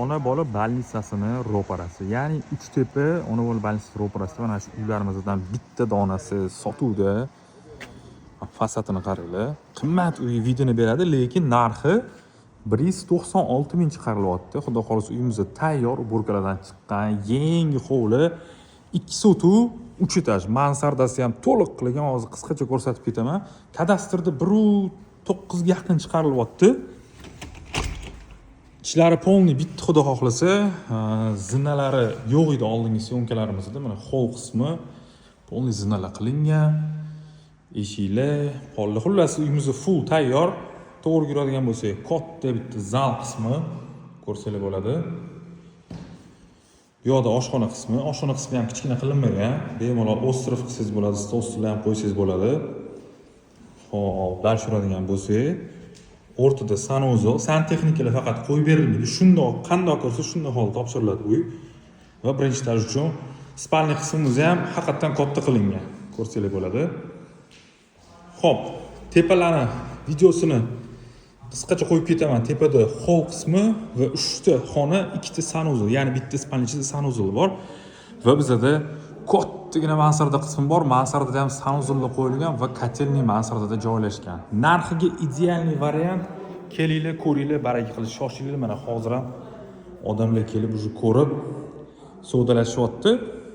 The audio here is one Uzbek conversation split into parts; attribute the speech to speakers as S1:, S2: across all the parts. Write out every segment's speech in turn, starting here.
S1: ona bola balnitsasini ro'parasi. Ya'ni Uchtepa ona bola balnitsasi ro'parasida mana shu uylarimizdan bitta donasi sotuvda. Fasadini qaranglar. Qimmat uy vidini beradi, lekin narxi 196 ming chiqarilyapti. Xudo xolisa uyimizda tayyor burkalardan chiqqan, yangi hovli, 2 sotuv, 3 etaj. Mansardasi ham to'liq qilingan. Hozir qisqacha ko'rsatib ketaman. Kadastrda 1.9 ga yaqin chiqarilyapti. Ishlari polni bitti xudo xohlasa. Zinalari yo'q edi oldingi syomkalarimizda. Mana hol qismi polni zinalar qilingan. Eshiklar, pollar, xullas uyimiz full tayyor. To'g'ri yuradigan bo'lsak, katta bitta zal qismi ko'rsanglar bo'ladi. Bu yoqda oshxona qismi ham kichkina qilinmagan. Bemalol ostrov qilsangiz bo'ladi, stol stullar ham qo'ysangiz bo'ladi. Xo'p, dal yuradigan bo'lsak, o'rtada sanuzol, santexnikalar faqat qo'yib berilmaydi. Shundoq, qandoq ko'rsa shunday holda topshiriladi uy. Va birinchi etaj uchun spalni qismimiz ham haqiqatan katta qilingan. Ko'rsanglar bo'ladi. Xo'p, tepalarni videosini qisqacha qo'yib ketaman. Tepada hol qismi va 3 ta xona, 2 ta sanuzol, ya'ni bitta spalni ichida sanuzol bor. Va bizda kattagina mansarda qismi bor. Mansardada ham sanuzollar qo'yilgan va kotelniy mansardada joylashgan. Narxiga idealniy variant. Kelinglar, ko'ringlar, baraka qilish, shoshilinglar. Mana hozir ham odamlar kelib уже ko'rib savdolashyapti.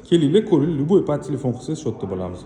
S1: Kelinglar, ko'ringlar, любой по telefon qilsangiz shu yerda bo'lamiz.